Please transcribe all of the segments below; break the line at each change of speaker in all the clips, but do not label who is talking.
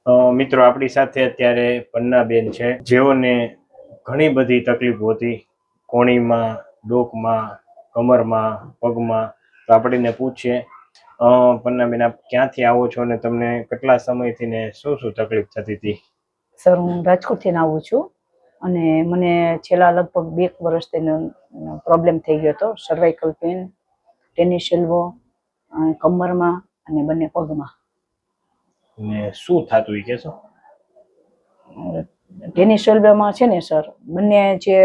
મિત્રો આપણી સાથે અત્યારે પન્નાબેન છે, જેઓને ઘણી બધી તકલીફો હતી, કોણીમાં, ડોકમાં, કમરમાં, પગમાં. તો આપણે પૂછીએ, પન્નાબેન આપ ક્યાંથી આવો છો અને તમને કેટલા સમયથી ને શું શું તકલીફ થતી હતી?
સર, હું રાજકોટથી આવું છું અને મને છેલ્લા લગભગ 2 વર્ષથી પ્રોબ્લેમ થઈ ગયો હતો. સર્વાઇકલ પેન, ટેનિસ એલ્બો, કમરમાં અને બંને પગમાં.
ને શું થતું એ કહેશો?
ટેનિસ એલ્બોમાં છે ને સર, બંને જે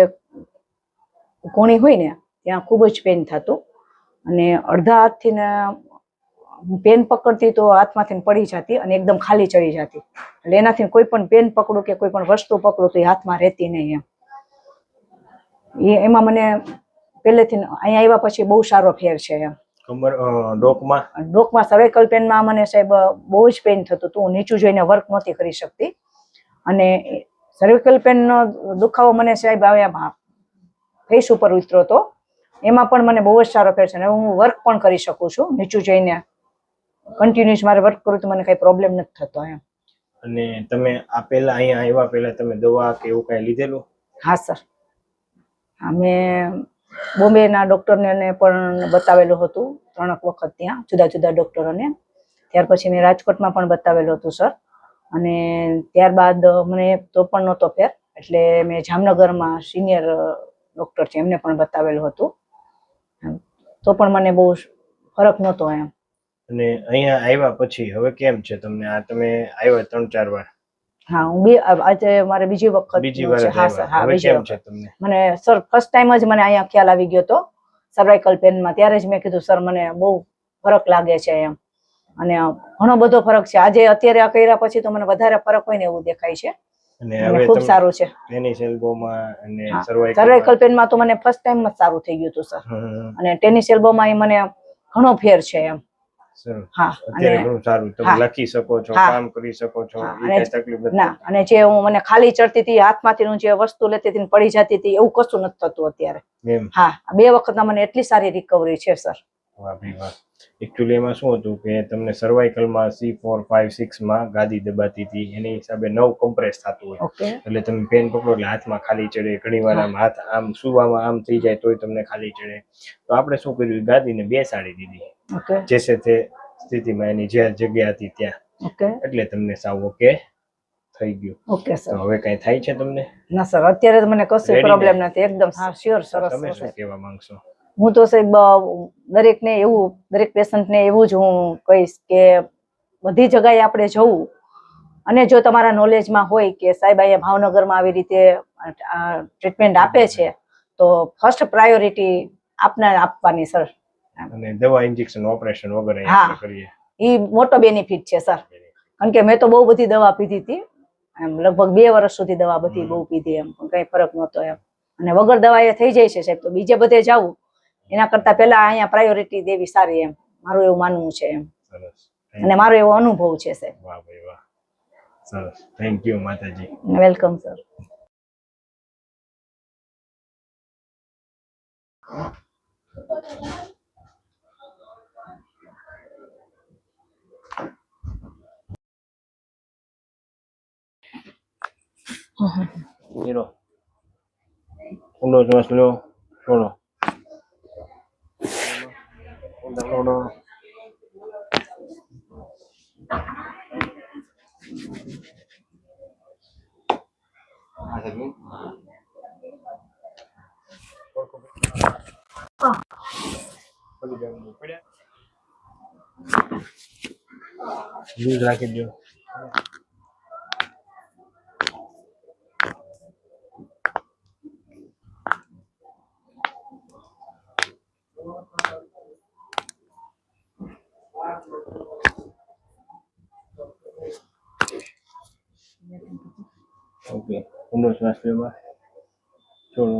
કોણી હોય ને ત્યાં ખૂબ જ પેન થતું અને અડધા હાથથી ને પેન પકડતી તો હાથમાંથી પડી જતી અને એકદમ ખાલી ચડી જતી. એટલે એનાથી કોઈ પણ પેન પકડું કે કોઈ પણ વસ્તુ પકડું તો એ હાથમાં રહેતી નહીં. એમાં મને પહેલેથી અહીંયા આવ્યા પછી બહુ સારો ફેર છે.
કમર, ડોકમાં
સર્વાઇકલ પેનમાં મને સાહેબ બહુ જ પેન થતું હતું. હું નીચું જોઈને વર્ક નહોતી કરી શકતી અને સર્વાઇકલ પેનનો દુખાવો મને સાહેબ આવ્યા ફેસ ઉપર ઉતરો હતો. એમાં પણ મને બહુ જ સારો ફેર છે અને હું વર્ક પણ કરી શકું છું નીચું જઈને. કન્ટિન્યુઅસ મારે વર્ક કરું તો મને કઈ પ્રોબ્લેમ નથી થતો.
અને તમે આ પહેલા અહીંયા આવ્યા પહેલા તમે દવા કે એવું કઈ લીધેલું?
હા સર, અમે બોમ્બેના ડૉક્ટરને પણ બતાવેલું હતું 3 વખત, ત્યાં જુદા જુદા ડૉક્ટરોને. ત્યાર પછી મેં રાજકોટમાં પણ બતાવેલું હતું સર, અને ત્યારબાદ મને તો પણ નહોતો ફેર, એટલે મેં જામનગરમાં સિનિયર ડૉક્ટર છે એમને પણ બતાવેલું હતું, તો પણ મને બહુ ફરક નહોતો.
અને અહીંયા આવ્યા પછી હવે કેમ છે તમને? આ તમે આવ્યા 3-4 વાર?
હા, હું આજે મારે બીજી વખત.
હા સર, હવે કેમ છે તમને?
મને સર ફર્સ્ટ ટાઈમ જ મને અહીંયા ખ્યાલ આવી ગયો હતો સર્વાઇકલ પેનમાં. ત્યારે જ મેં કીધું સર મને બહુ ફરક લાગે છે એમ, અને ઘણો બધો ફરક છે. આજે અત્યારે આ કર્યા પછી તો મને વધારે ફરક હોય ને એવું દેખાય છે અને ખૂબ સારું છે.
ટેનિસ એલ્બોમાં અને
સર્વાઇકલ પેનમાં તો મને ફર્સ્ટ ટાઈમ જ સારું થઈ ગયું હતું સર, અને ટેનિસ એલ્બોમાં મને ઘણો ફેર છે એમ.
હા, અત્યારે ઘણું સારું, તમે લખી શકો છો, કામ કરી શકો છો, એ કઈ તકલીફ નથી.
અને જે મને ખાલી ચડતી હતી, હાથમાંથી જે વસ્તુ લેતી હતી પડી જતી હતી, એવું કશું નથી થતું અત્યારે. હા, 2 વખતમાં મને એટલી સારી રિકવરી છે સર.
વાહ ભાઈ વાહ. એકચ્યુઅલી એમાં શું હતું કે તમને સર્વાઇકલમાં C4, 5, 6માં ગાદી દબાતી હતી, એની હિસાબે 9 કમ્પ્રેસ થતું હોય, એટલે તમે પેન પકડો એટલે હાથમાં ખાલી ચડે. ઘણી વાર આમ હાથ આમ સુવામાં આમ થઈ જાય તોય તમને ખાલી ચડે. તો આપણે શું કર્યું, ગાદીને બેસાડી દીધી જેસે તે સ્થિતિમાં, એની જે જગ્યા હતી ત્યાં, એટલે તમને સાવ ઓકે થઈ ગયું.
Okay sir.
હવે કઈ થાય છે તમને?
ના સર, અત્યારે તો મને કશું પ્રોબ્લેમ નથી, એકદમ શ્યોર. સરસ.
તમે શું કહેવા માંગશો?
હું તો સાહેબ દરેક પેશન્ટને એવું જ હું કહીશ કે બધી જગ્યાએ આપણે જવું, અને જો તમારા નોલેજમાં હોય કે સાહેબ અહીંયા ભાવનગરમાં આવી રીતે ટ્રીટમેન્ટ આપે છે તો ફર્સ્ટ પ્રાયોરિટી આપવાની સર.
અને દવા, ઇન્જેક્શન, ઓપરેશન વગર આપણે કરીએ,
એ મોટો બેનિફિટ છે સર. કારણ કે મેં તો બહુ બધી દવા પીધી હતી એમ, લગભગ 2 વર્ષ સુધી દવા બધી બહુ પીધી એમ, પણ કઈ ફરક નહોતો એમ. અને વગર દવાએ થઈ જાય છે સાહેબ, તો બીજે બધે જવું એના કરતા પહેલા અહીંયા પ્રાયોરિટી દેવી સારી એમ, મારું એવું માનવું છે એમ. અને મારો એવો અનુભવ છે સાહેબ.
વાહ ભાઈ વાહ, સરસ. થેન્ક યુ માતાજી.
Welcome sir.
હીરો ઊંડો શ્વાસ લો, છોડો, છોડો. લૂઝ રાખી દો. ઓકે, ઊંડો શ્વાસ લેવા, છોડો.